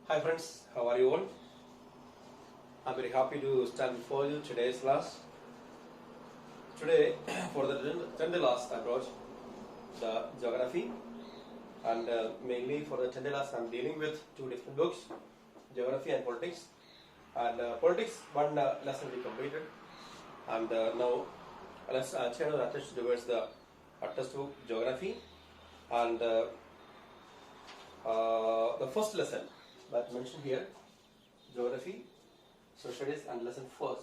Hi friends, how are you all? I'm very happy to stand before you today's class. Today, for the 10th class, I brought the geography, and mainly for the 10th class, I'm dealing with two different books, geography and politics. And politics, one lesson we completed, and now let's turn our attention towards the textbook geography, and the first lesson that mentioned here, geography, social studies, and lesson first.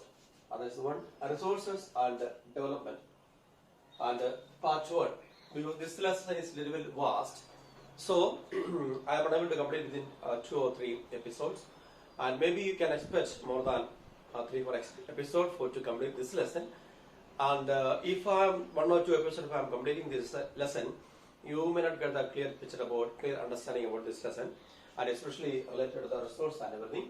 And this one, resources and development. And part one, because this lesson is a little bit vast, so I am unable to complete within 2 or 3 episodes, and maybe you can expect more than 3 or 4 episodes to complete this lesson. And if I'm 1 or 2 episodes, if I'm completing this lesson, you may not get a clear understanding about this lesson, and especially related to the resource and everything.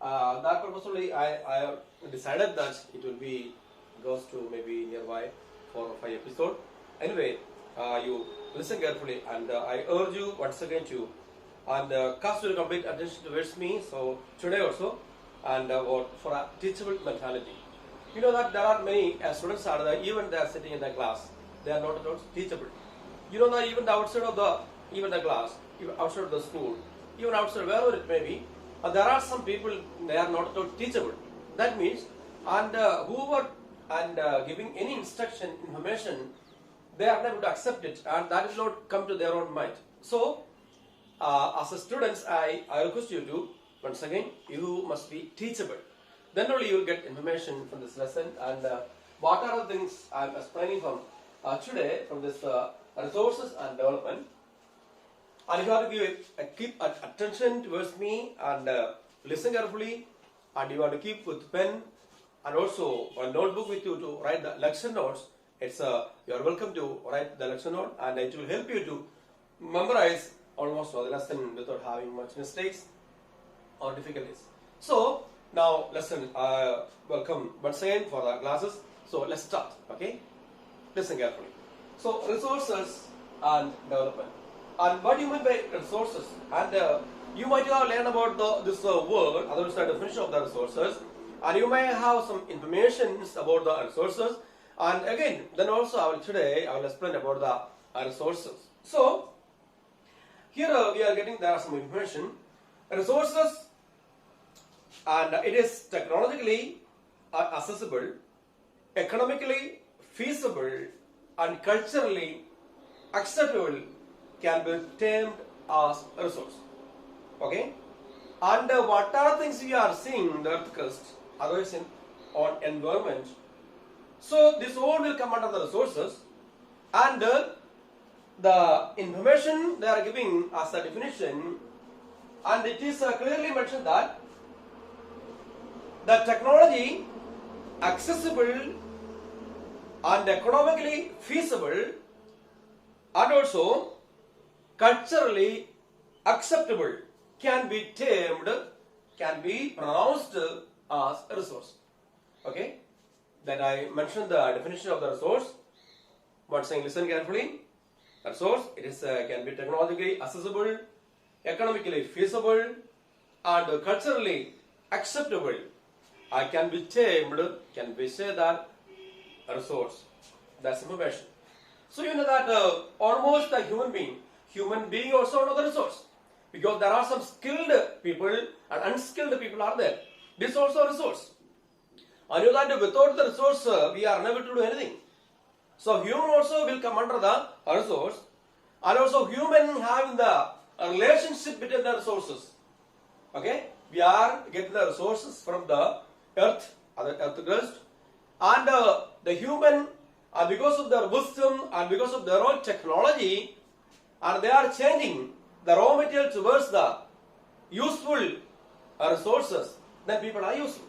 That purposefully I decided that it will be goes to maybe nearby 4 or 5 episodes. Anyway, you listen carefully, and I urge you once again to cast your complete attention towards me. So today also, and for a teachable mentality. You know that there are many students are there, even they are sitting in the class, they are not at all teachable. You know that even outside of the class, even outside of the school, even outside wherever it may be, there are some people, they are not at all teachable. That means, and whoever giving any instruction, information, they are not able to accept it, and that will not come to their own mind. So, as a students, I request you to, once again, you must be teachable. Then only you will get information from this lesson, and what are the things I am explaining from today from this resources and development. And you have to keep attention towards me and listen carefully, and you have to keep with pen and also a notebook with you to write the lecture notes. You are welcome to write the lecture note, and it will help you to memorize almost all the lesson without having much mistakes or difficulties. So now lesson, welcome once again for the classes. So let's start. Okay, listen carefully. So resources and development. And what do you mean by resources? And you might have learned about this word, other side definition of the resources, and you may have some information about the resources. And again, then also today I will explain about the resources. So here we are getting there are some information. Resources, and it is technologically accessible, economically feasible, and culturally acceptable, can be termed as a resource. Okay? And what are the things we are seeing in the earth crust, otherwise on environment? So this all will come under the resources, and the information they are giving as a definition, and it is clearly mentioned that the technology accessible and economically feasible and also culturally acceptable can be termed, can be pronounced as a resource. Okay? Then I mentioned the definition of the resource. Once again, listen carefully. The resource, it is can be technologically accessible, economically feasible, and culturally acceptable. I can be termed, can we say that a resource? That's information. So you know that almost a human being also another resource, because there are some skilled people and unskilled people are there. This is also a resource. And you know that without the resource we are unable to do anything. So human also will come under the resource, and also human having the relationship between the resources. Okay, we are getting the resources from the earth, earth crust, and the human, because of their wisdom and because of their own technology, and they are changing the raw material towards the useful resources, then people are useful.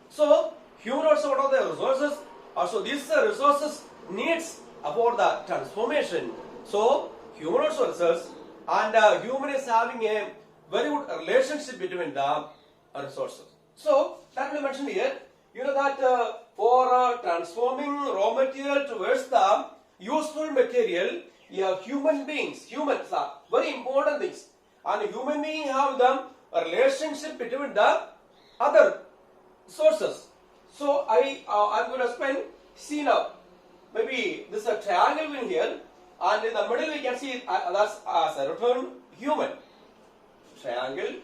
So human also one of the resources. Also these resources needs for the transformation. So human also resource, and human is having a very good relationship between the resources. So that we mentioned here. You know that for transforming raw material towards the useful material, human beings, humans are very important things, and human beings have them a relationship between the other sources. So I'm going to explain. See now, maybe this is a triangle in here, and in the middle we can see that's as a return human. Triangle,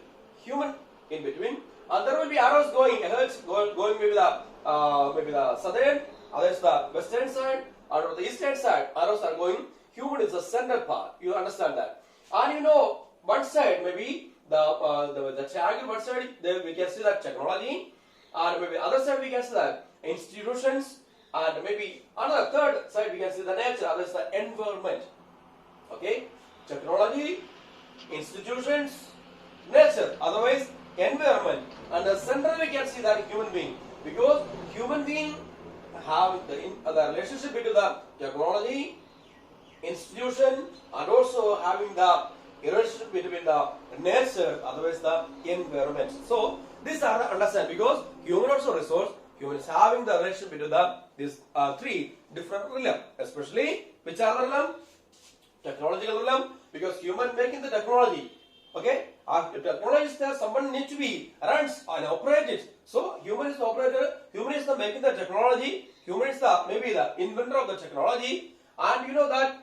human in between, and there will be arrows going ahead, going maybe the southern, others the western side, or the eastern side. Arrows are going. Human is the center part. You understand that? And you know, one side maybe the triangle. One side there we can see that technology, and maybe other side we can see that institutions, and maybe another third side we can see the nature. Others the environment. Okay, technology, institutions, nature, otherwise environment, and the center we can see that human being, because human being have the relationship between the technology, institution, and also having the relationship between the nature, otherwise the environment. So these are the understand, because human also resource, human is having the relationship between these three different realm, especially which are the realm? Technological realm, because human making the technology. Okay, if technology is there, someone needs to be runs and operate it. So human is the operator, human is the making the technology, human is the maybe the inventor of the technology, and you know that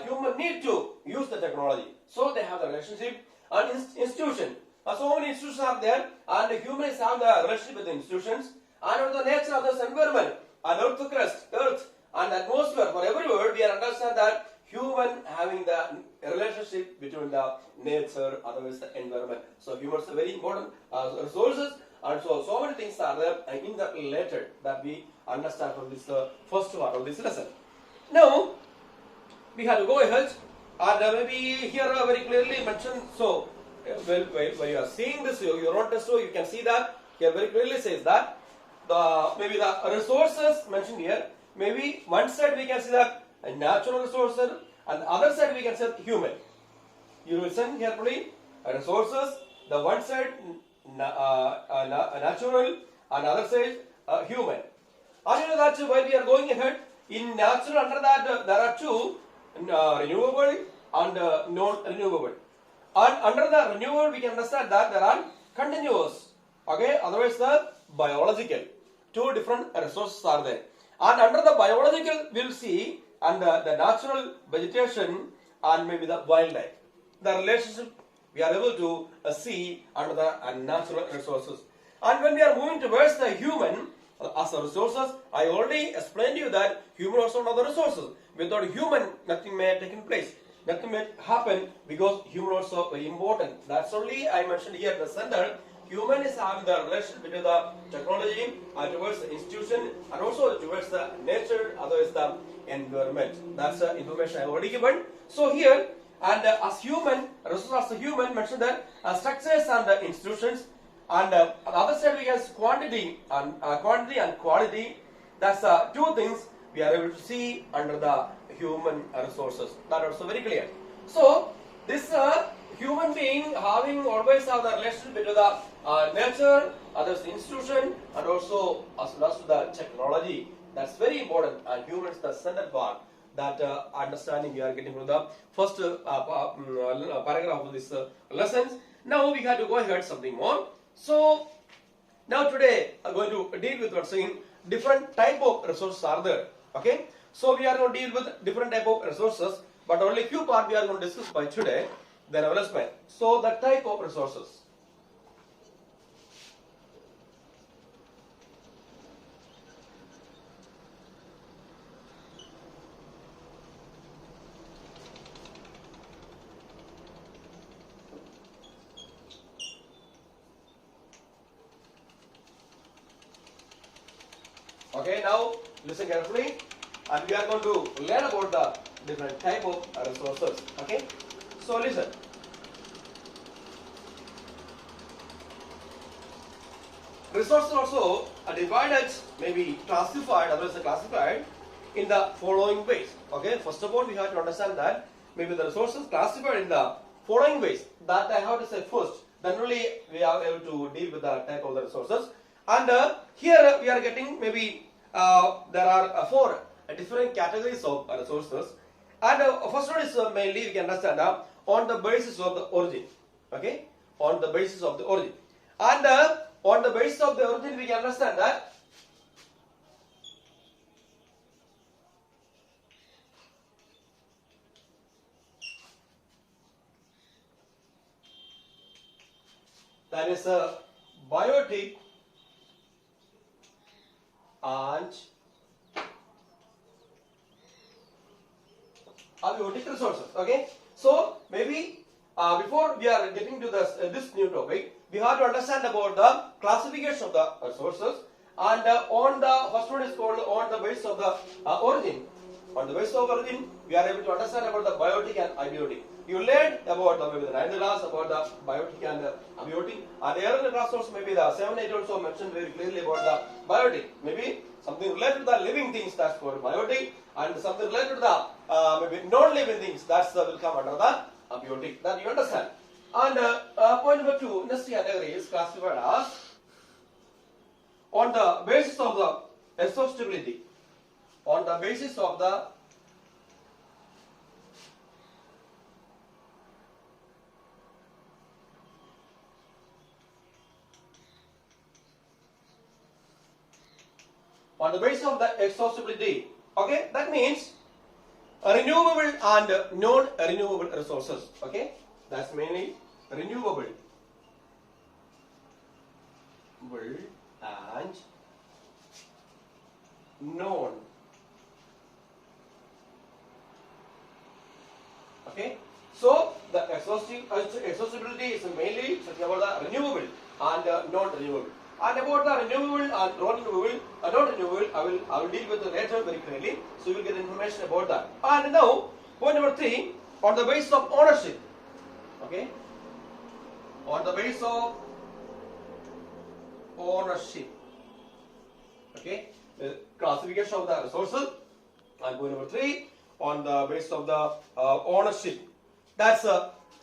human need to use the technology. So they have the relationship. And institution. So many institutions are there, and the human is have the relationship with the institutions, and the nature of the environment, and earth crust, earth and atmosphere. For every word we understand that human having the relationship between the nature, otherwise the environment. So humans are very important resources, and so many things are there interrelated that we understand from this first part of this lesson. Now we have to go ahead, and maybe here very clearly mentioned. So when you are seeing this, your own test, so you can see that here very clearly says that maybe the resources mentioned here. Maybe one side we can see that a natural resources, and the other side we can say human. You listen carefully. Resources, the one side natural, and other side human. And you know that while we are going ahead, in natural under that there are two, renewable and non-renewable. And under the renewable we can understand that there are continuous. Okay, otherwise the biological. Two different resources are there. And under the biological we will see, and the natural vegetation and maybe the wildlife. The relationship we are able to see under the natural resources. And when we are moving towards the human as a resources, I already explained to you that human also one of the resources. Without human, nothing may take in place. Nothing may happen, because human also very important. That's only I mentioned here in the center. Human is having the relationship between the technology and towards the institution, and also towards the nature, otherwise the environment. That's the information I already given. So here, and as human, resources as a human mentioned that structures and institutions, and on the other side we have quantity and quality. That's two things we are able to see under the human resources. That is also very clear. So this human being having always have the relationship between the nature, others the institution, and also as well as the technology. That's very important, and human is the center part. That understanding we are getting from the first paragraph of this lessons. Now we have to go ahead something more. So now today I'm going to deal with what's saying different type of resources are there. Okay, so we are going to deal with different type of resources, but only few part we are going to discuss by today. Then I will explain. So the type of resources. Okay, now listen carefully, and we are going to learn about the different type of resources. Okay, so listen. Resources also are divided, maybe classified, otherwise classified in the following ways. Okay, first of all we have to understand that maybe the resources classified in the following ways. That I have to say first. Then only we are able to deal with the type of the resources. And here we are getting maybe there are four different categories of resources. And first one is mainly we can understand on the basis of the origin. Okay, on the basis of the origin. And on the basis of the origin, we can understand that that is biotic and abiotic resources. Okay, so maybe before we are getting to this new topic, we have to understand about the classification of the resources, and on the first one is called on the basis of the origin. On the basis of origin, we are able to understand about the biotic and abiotic. You learned about the ninth class about the biotic and abiotic, and earlier class also maybe the 7, 8 also mentioned very clearly about the biotic. Maybe something related to the living things, that's called biotic, and something related to the maybe non-living things, that's will come under the abiotic. That you understand. And point number 2, next category is classified as on the basis of the exhaustibility. On the basis of the exhaustibility. Okay, that means renewable and non-renewable resources. Okay, that's mainly renewable and non. Okay, so the exhaustibility is mainly talking about the renewable and non-renewable. And about the renewable and non-renewable, I will deal with it later very clearly. So you will get information about that. And now, point number 3, on the basis of ownership. Okay, on the basis of ownership. Okay, the classification of the resources. And point number 3, on the basis of the ownership. That's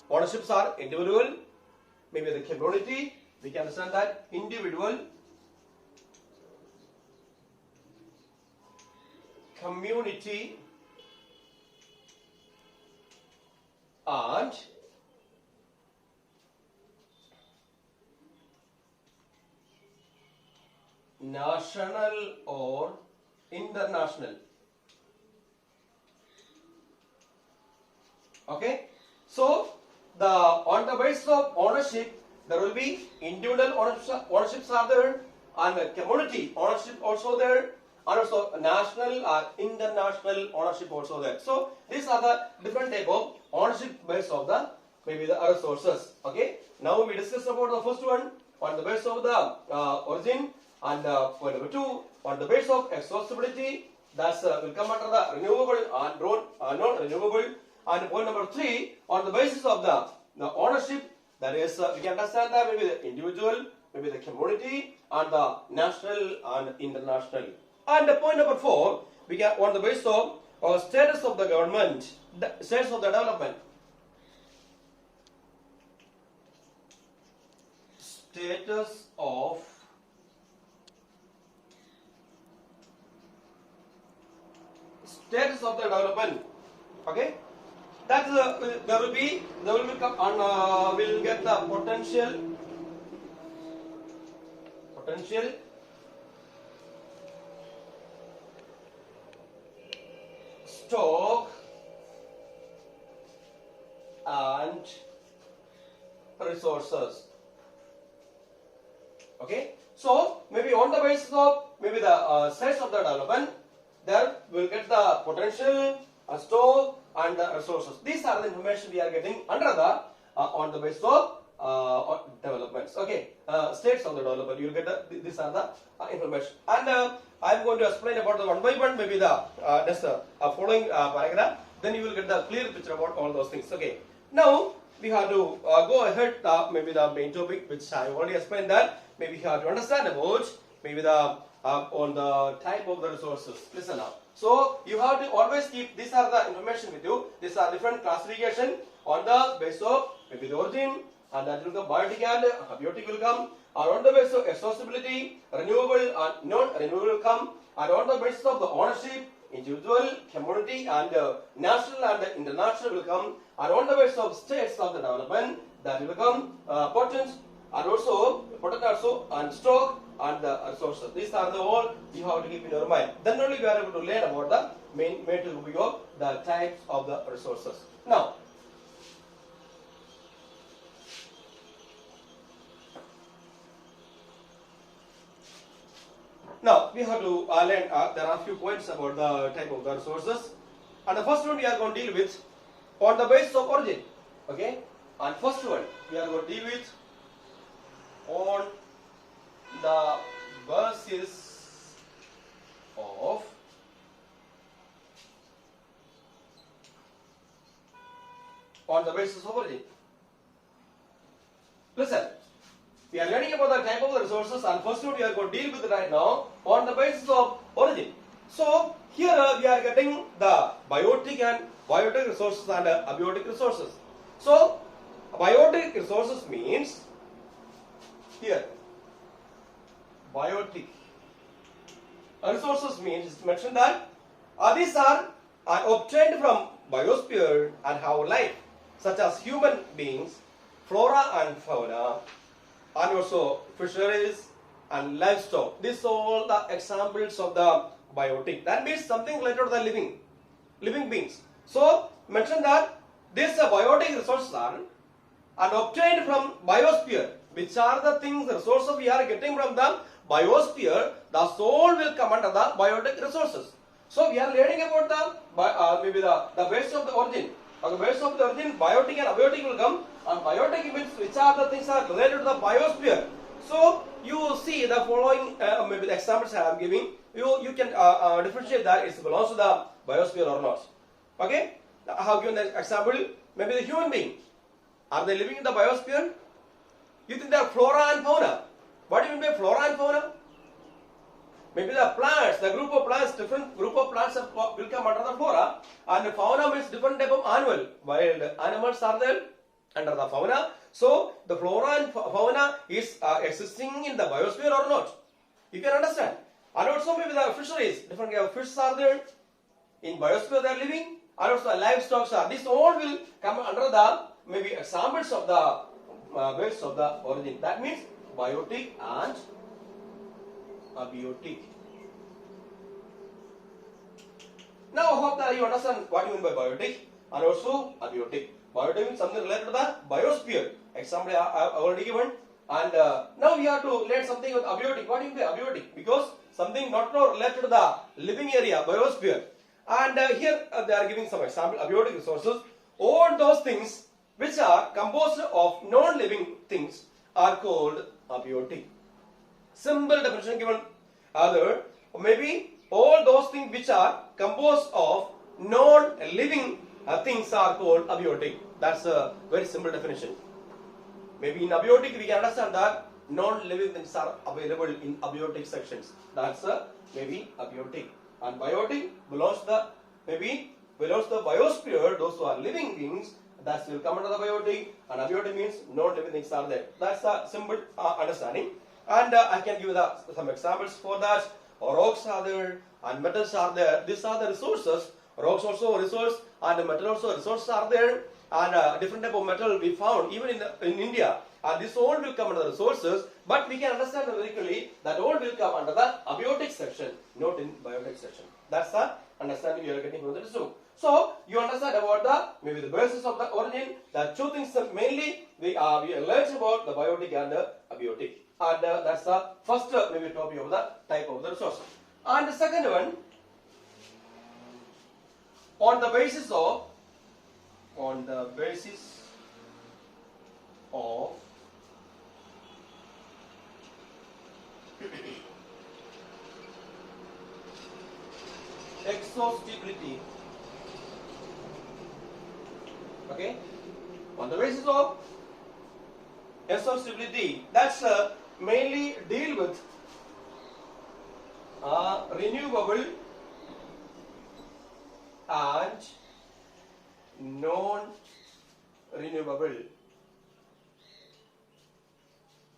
ownerships are individual, maybe the community. We can understand that individual, community, and national or international. Okay, so on the basis of ownership, there will be individual ownerships are there, and community ownership also there, and also national or international ownership also there. So these are the different type of ownership based of the maybe the resources. Okay, now we discuss about the first one on the basis of the origin, and point number 2 on the basis of exhaustibility. That's will come under the renewable and non-renewable. And point number 3 on the basis of the ownership. That is, we can understand that maybe the individual, maybe the community, and the national and international. And the point number 4, we can on the basis of status of the government, status of the development. Status of the development. Okay. That there will come on will get the potential stock and resources. Okay, so maybe on the basis of maybe the size of the development, there will get the potential, stock, and the resources. These are the information we are getting under the on the basis of developments. Okay, states of the development. You will get these are the information, and I am going to explain about the one by one. Maybe the next following paragraph. Then you will get the clear picture about all those things. Okay. Now we have to go ahead. Maybe the main topic, which I already explained that. Maybe you have to understand about maybe the on the type of the resources. Listen now. So you have to always keep these are the information with you. These are different classification on the basis of maybe the origin, and that will come biotic and abiotic will come, and on the basis of exhaustibility, renewable and non-renewable will come, and on the basis of the ownership, individual, community, and national and international will come, and on the basis of states of the development that will become potent and also and stock and the resources. These are the all you have to keep in your mind. Then only we are able to learn about the main to of the types of the resources. Now, we have to learn, there are a few points about the type of the resources. And the first one we are going to deal with on the basis of origin. Okay? And first one we are going to deal with on the basis of origin. Listen. We are learning about the type of the resources, and first one we are going to deal with right now on the basis of origin. So here we are getting the biotic resources and abiotic resources. So biotic resources means here biotic resources means it's mentioned that these are obtained from biosphere and have life, such as human beings, flora and fauna, and also fisheries and livestock. These are all the examples of the biotic. That means something related to the living beings. So mention that these biotic resources are obtained from biosphere, which are the things, the resources we are getting from the biosphere. The soul will come under the biotic resources. So we are learning about the maybe the base of the origin. On the basis of the origin, biotic and abiotic will come, and biotic means which are the things are related to the biosphere. So you see the following maybe the examples I am giving. You can differentiate that it belongs to the biosphere or not. Okay? I have given the example. Maybe the human being. Are they living in the biosphere? You think they are flora and fauna. What do you mean by flora and fauna? Maybe the plants, the group of plants, different group of plants will come under the flora, and the fauna means different type of animal. Wild animals are there under the fauna. So the flora and fauna is existing in the biosphere or not. You can understand. And also maybe the fisheries, different kind of fish are there in biosphere they are living, and also the livestock are. These all will come under the maybe examples of the base of the origin. That means biotic and abiotic. Now I hope that you understand what you mean by biotic and also abiotic. Biotic means something related to the biosphere. Example I have already given. And now we have to learn something with abiotic. What do you mean by abiotic? Because something not related to the living area, biosphere. And here they are giving some example, abiotic resources. All those things which are composed of non-living things are called abiotic. Simple definition given. Other, maybe all those things which are composed of non-living things are called abiotic. That's a very simple definition. Maybe in abiotic we can understand that non-living things are available in abiotic sections. That's maybe abiotic. And biotic belongs to the biosphere. Those who are living beings, that will come under the biotic. And abiotic means non-living things are there. That's a simple understanding. And I can give some examples for that. Rocks are there and metals are there. These are the resources. Rocks also a resource and metal also resources are there. And different type of metal we found even in India. And this all will come under the resources. But we can understand very clearly that all will come under the abiotic section, not in biotic section. That's the understanding you are getting from the Zoom. So you understand about maybe the basis of the origin. The two things mainly we learned about the biotic and the abiotic. And that's the first maybe topic of the type of the resource. And the second one, on the basis of exhaustibility. Okay, on the basis of exhaustibility, that's mainly deal with renewable and non-renewable.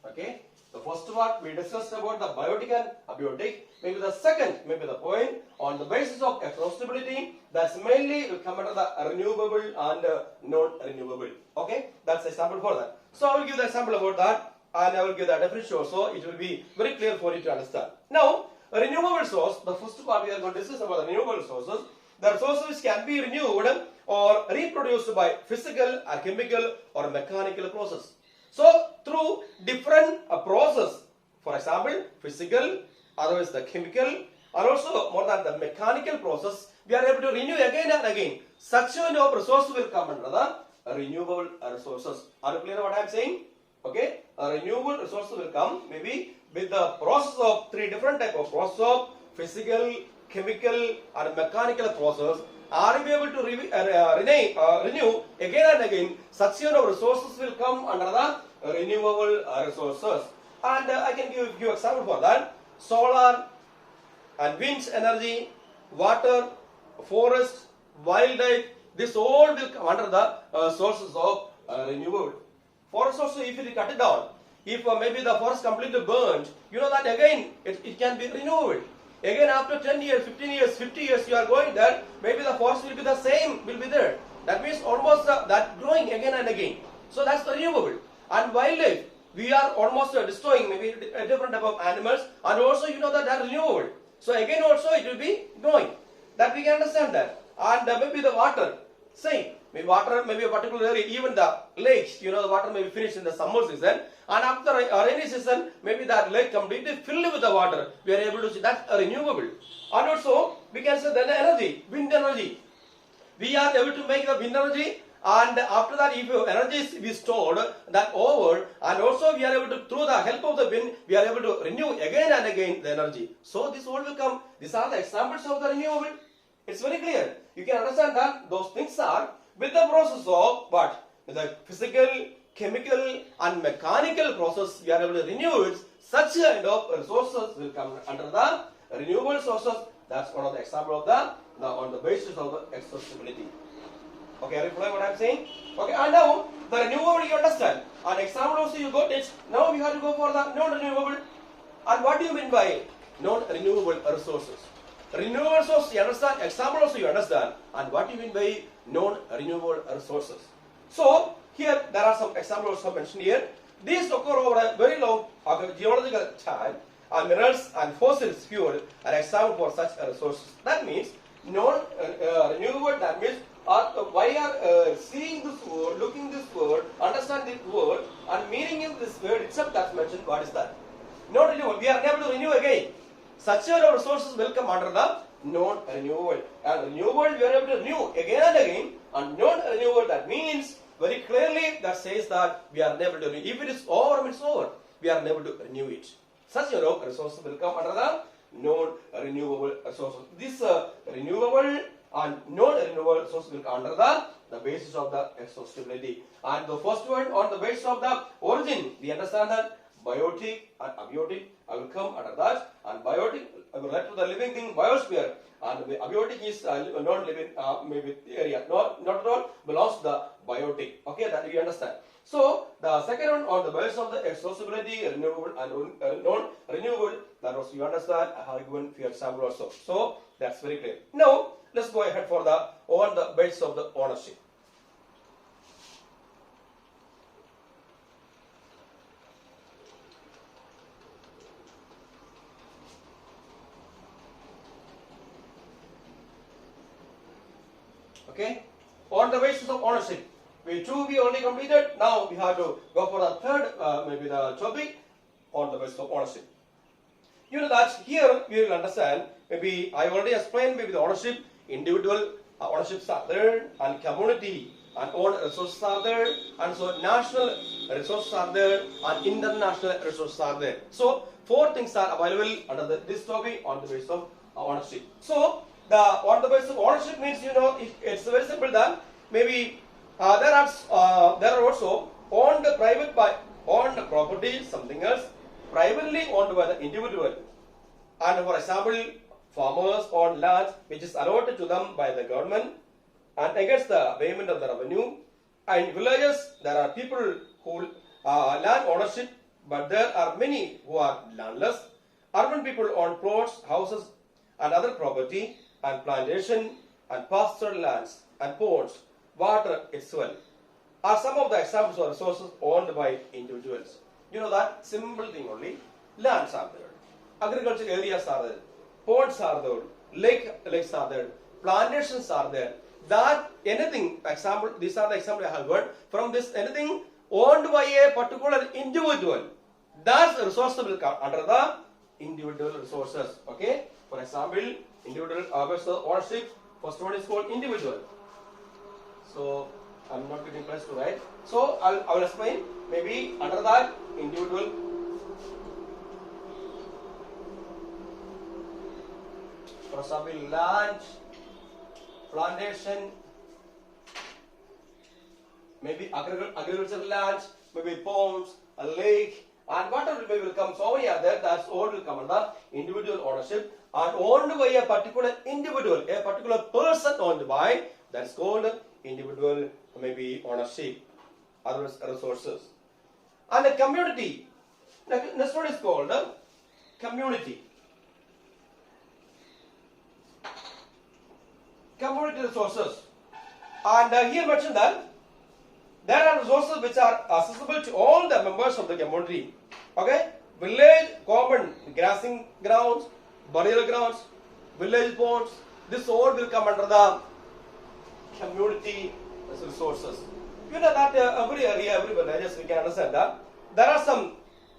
Okay, The first one we discussed about the biotic and abiotic. Maybe the second, maybe the point on the basis of exhaustibility. That's mainly will come under the renewable and non-renewable. Okay, that's the example for that. So I will give the example about that, and I will give the definition also. It will be very clear for you to understand. Now, a renewable source. The first part we are going to discuss about the renewable sources. The resources can be renewed or reproduced by physical, or chemical, or mechanical process. So through different process, for example, physical, otherwise the chemical, and also more than the mechanical process, we are able to renew again and again. Such kind of resource will come under the renewable resources. Are you clear what I am saying? Okay, a renewable resource will come maybe with the process of three different type of process of physical, chemical, and mechanical process. Are we able to renew again and again? Such kind of resources will come under the renewable resources. And I can give you example for that. Solar and wind energy, water, forest, wildlife. This all will come under the sources of renewable. Forest also, if you cut it down, if maybe the forest completely burned, you know that again it can be renewable. Again after 10 years, 15 years, 50 years you are going there, maybe the forest will be the same, will be there. That means almost that growing again and again. So that's the renewable. And wildlife, we are almost destroying maybe a different type of animals, and also you know that they are renewable. So again also it will be growing. That we can understand that. And maybe the water, same. Maybe water, maybe a particular area, even the lakes, you know, the water may be finished in the summer season, and after a rainy season, maybe that lake completely filled with the water. We are able to see that's a renewable. And also, we can say the energy, wind energy. We are able to make the wind energy, and after that, if energy is stored, that over, and also we are able to, through the help of the wind, we are able to renew again and again the energy. So this all will come. These are the examples of the renewable. It's very clear. You can understand that those things are with the process of what? With the physical, chemical, and mechanical process, we are able to renew it. Such kind of resources will come under the renewable sources. That's one of the example of the on the basis of the exhaustibility. Okay, are you following what I am saying? Okay, and now the renewable you understand. An example also you got it. Now we have to go for the non-renewable. And what do you mean by non-renewable resources? Renewable source you understand. Example also you understand. And what do you mean by non-renewable resources? So here there are some examples also mentioned here. These occur over a very long geological time, and minerals and fossils fuel an example for such resources. That means non-renewable. That means why are seeing this word, looking this word, understand this word, and meaning in this word itself that's mentioned. What is that? Non-renewable. We are unable to renew again. Such kind of resources will come under the non-renewable. And renewable we are able to renew again and again. And non-renewable, that means very clearly that says that we are unable to renew. If it is over, it's over. We are unable to renew it. Such kind of resources will come under the non-renewable resources. This renewable and non-renewable resources will come under the basis of the exhaustibility. And the first one on the basis of the origin, we understand that biotic and abiotic, I will come under that. And biotic, I will relate to the living thing, biosphere. And abiotic is non-living maybe area. Not at all belongs to the biotic. Okay, that you understand. So the second one on the basis of the exhaustibility, renewable and non-renewable, that also you understand. I have given few example also. So that's very clear. Now let's go ahead for the on the basis of the ownership. Okay, on the basis of ownership, we already completed. Now we have to go for the third, maybe the topic on the basis of ownership. You know that here we will understand. Maybe I already explained. Maybe the ownership, individual ownerships are there, and community and own resources are there, and so national resources are there, and international resources are there. So four things are available under this topic on the basis of ownership. So on the basis of ownership means, you know, it's very simple that maybe there are also owned private by owned property, something else privately owned by the individual. And for example, farmers own land which is allotted to them by the government and against the payment of the revenue. And in villages there are people who land ownership but there are many who are landless. Urban people own plots, houses, and other property, and plantation, and pastoral lands, and ponds. Water itself are some of the examples of resources owned by individuals. You know that simple thing only. Lands are there, agricultural areas are there, ponds are there, lakes are there, plantations are there. That anything, example, these are the examples I have heard from this, anything owned by a particular individual, that resource will come under the individual resources. Okay, for example, individual ownership, first one is called individual. So I'm not getting place to write. So I will explain. Maybe under that individual. For example, land, plantation, maybe agricultural lands, maybe ponds, a lake, and whatever will come. So many are there. That's all will come under individual ownership and owned by a particular individual, a particular person owned by. That's called individual, maybe ownership, other resources. And a community. Next one is called community. Community resources. And here mentioned that there are resources which are accessible to all the members of the community. Okay? Village, common grazing grounds, burial grounds, village ponds, this all will come under the community resources. You know that every area, every villages, we can understand that there are some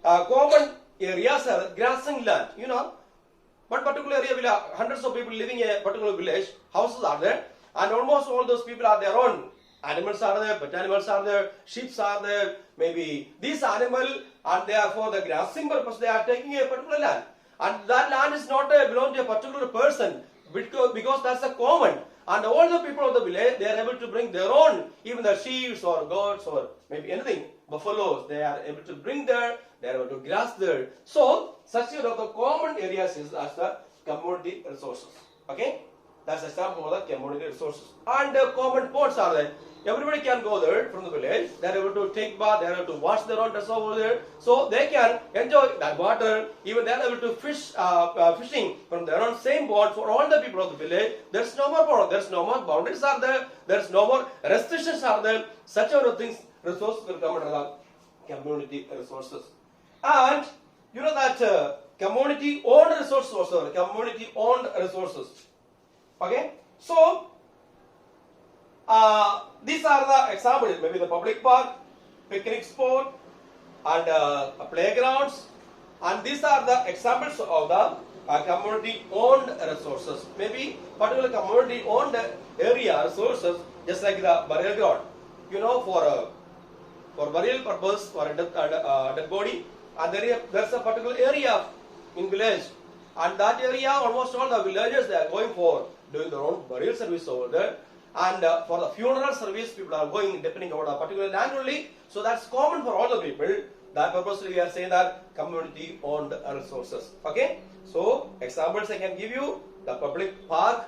common areas, grazing land. You know, one particular area will have hundreds of people living in a particular village, houses are there, and almost all those people are their own. Animals are there, pet animals are there, sheep are there, maybe these animals, and therefore the grazing purpose they are taking a particular land. And that land is not belong to a particular person because that's a common. And all the people of the village, they are able to bring their own, even the sheep or goats or maybe anything, buffaloes, they are able to bring there, they are able to grass there. So, such of the common areas is as the community resources. Okay? That's the example of the community resources. And common ponds are there. Everybody can go there from the village. They are able to take bath, they are able to wash their own dress over there. So they can enjoy that water. Even they are able to fish, fishing from their own same pond for all the people of the village. There's no more pond, there's no more boundaries are there, there's no more restrictions are there. Such of things, resources will come under the community resources. And you know that community owned resources also, community owned resources. Okay, so these are the examples, maybe the public park, picnic spot, and playgrounds, and these are the examples of the community owned resources. Maybe particular community owned area resources, just like the burial ground, you know, for burial purpose, for a dead body, and there's a particular area in village, and that area almost all the villagers they are going for doing their own burial service over there, and for the funeral service people are going depending on a particular land only. So that's common for all the people. That purpose we are saying that community owned resources. Okay, so examples I can give you: the public park.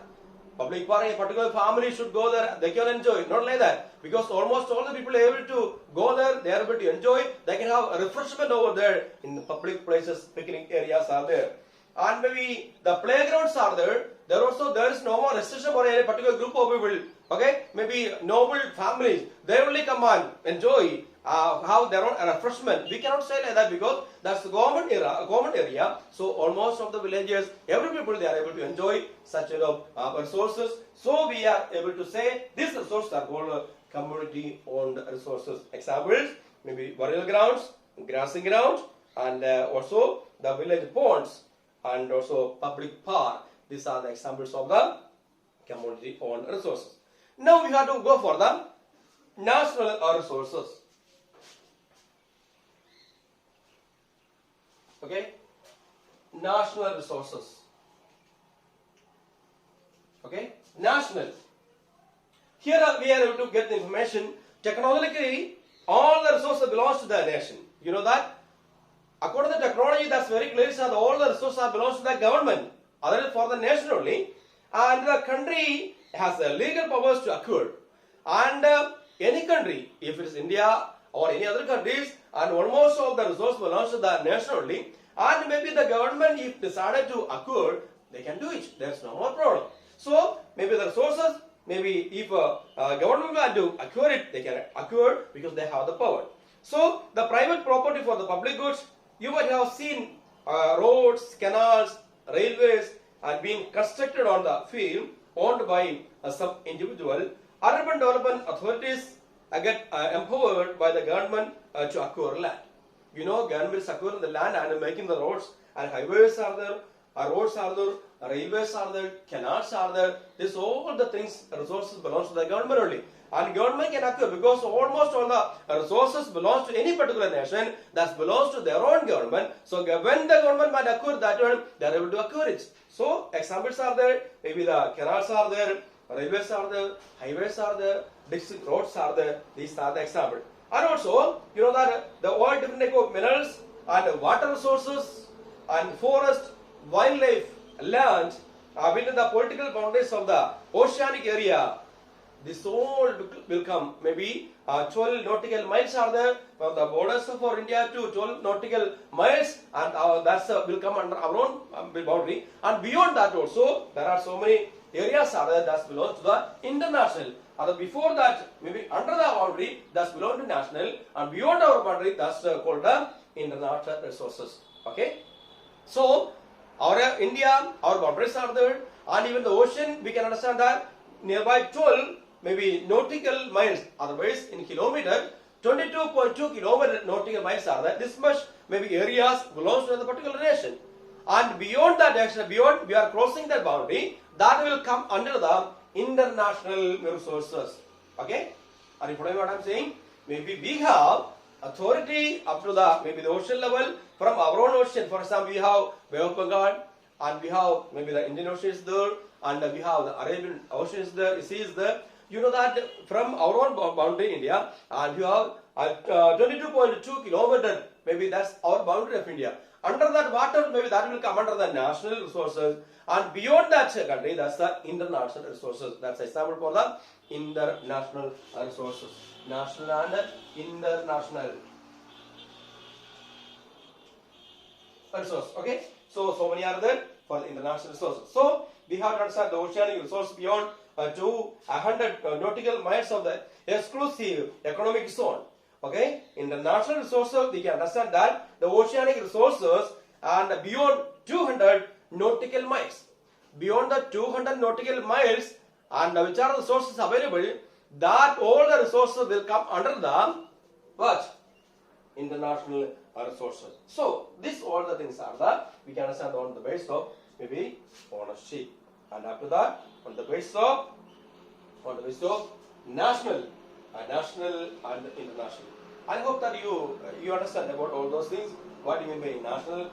Public park, a particular family should go there, they can enjoy. Not like that, because almost all the people are able to go there, they are able to enjoy, they can have a refreshment over there in the public places, picnic areas are there. And maybe the playgrounds are there. There is no more restriction for any particular group of people. Okay, maybe noble families, they only come and enjoy, have their own refreshment. We cannot say like that because that's the common area. So almost of the villages, every people they are able to enjoy such resources. So we are able to say these resources are called community owned resources. Examples, maybe burial grounds, grazing grounds, and also the village ponds, and also public park. These are the examples of the community owned resources. Now we have to go for the national resources. Okay, national resources. Okay, national. Here we are able to get the information. Technologically, all the resources belongs to the nation. You know that. According to technology, that's very clear. So all the resources belongs to the government, other than for the nation only, and the country has the legal powers to acquire. And any country, if it is India or any other countries, and almost all the resource belongs to the nation only, and maybe the government, if decided to acquire, they can do it. There's no more problem. So maybe the resources, maybe if government want to acquire it, they can acquire because they have the power. So the private property for the public goods, you might have seen roads, canals, railways are being constructed on the field owned by some individual. Urban development authorities get empowered by the government to acquire land. You know, government is acquiring the land and making the roads, and highways are there, roads are there, railways are there, canals are there. This all the things, resources belongs to the government only. And government can acquire because almost all the resources belongs to any particular nation that belongs to their own government. So when the government might acquire that one, they are able to acquire it. So examples are there, maybe the canals are there, railways are there, highways are there, district roads are there. These are the examples. And also, you know that the all different type of minerals and water resources and forest, wildlife, land within the political boundaries of the oceanic area. This all will come. Maybe 12 nautical miles are there from the borders of India to 12 nautical miles, and that's will come under our own boundary. And beyond that also, there are so many areas are there that belong to the international. Before that, maybe under the boundary, that belong to national, and beyond our boundary, that's called the international resources. Okay. So our India, our boundaries are there, and even the ocean, we can understand that nearby 12 maybe nautical miles, otherwise in kilometer, 22.2 kilometer nautical miles are there. This much maybe areas belongs to the particular nation. And beyond that nation, beyond we are crossing that boundary, that will come under the international resources. Okay? Are you following what I am saying? Maybe we have authority up to the maybe the ocean level from our own ocean. For example, we have Bay of Bengal, and we have maybe the Indian Ocean is there, and we have the Arabian Ocean is there, sea is there. You know that from our own boundary India, and you have 22.2 kilometer, maybe that's our boundary of India. Under that water, maybe that will come under the national resources, and beyond that country, that's the international resources. That's example for the international resources. National and international resource. Okay, so many are there for the international resources. So we have to understand the oceanic resource beyond 200 nautical miles of the exclusive economic zone. Okay, in the natural resources, we can understand that the oceanic resources and beyond 200 nautical miles. Beyond the 200 nautical miles, and which are the resources available, that all the resources will come under the what? International resources. So this all the things are the we can understand on the basis of maybe ownership, and after that on the basis of national and international. I hope that you understand about all those things. What do you mean by national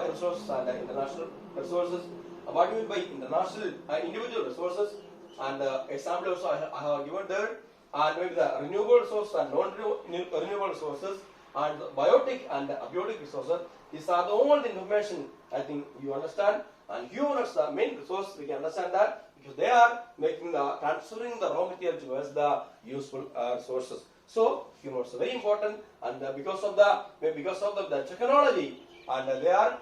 resources and international resources? What do you mean by international individual resources? And example also I have given there. And maybe the renewable resources and non-renewable resources, and the biotic and the abiotic resources. These are the all the information I think you understand. And humans, the main resource, we can understand that because they are transferring the raw material towards the useful resources. So humans are very important, and because of the technology, and they are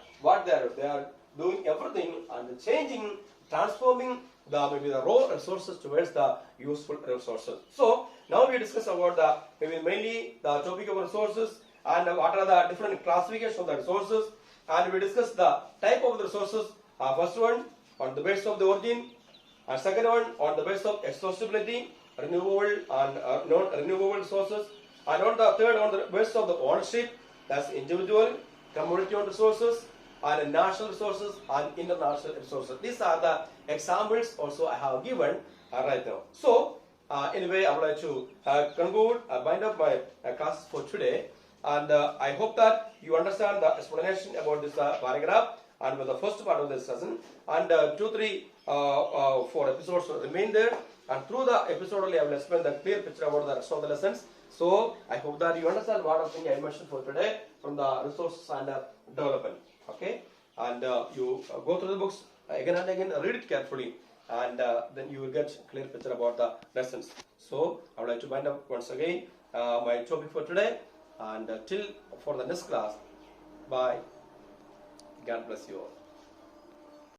doing everything and changing, transforming maybe the raw resources towards the useful resources. So now we discuss about mainly the topic of resources and what are the different classifications of the resources, and we discuss the type of the resources. First one on the basis of the origin, and second one on the basis of exhaustibility, renewable and non-renewable resources, and on the third on the basis of the ownership, that's individual, community-owned resources, and national resources and international resources. These are the examples also I have given right now. So anyway, I would like to conclude, wind up my class for today, and I hope that you understand the explanation about this paragraph and with the first part of this lesson, and 2, 3, 4 episodes remain there, and through the episode only I will explain the clear picture about the rest of the lessons. So I hope that you understand what I think I mentioned for today from the resources and development. Okay, and you go through the books again and again, read it carefully, and then you will get clear picture about the lessons. So I would like to wind up once again, my topic for today. And till for the next class, bye. God bless you all.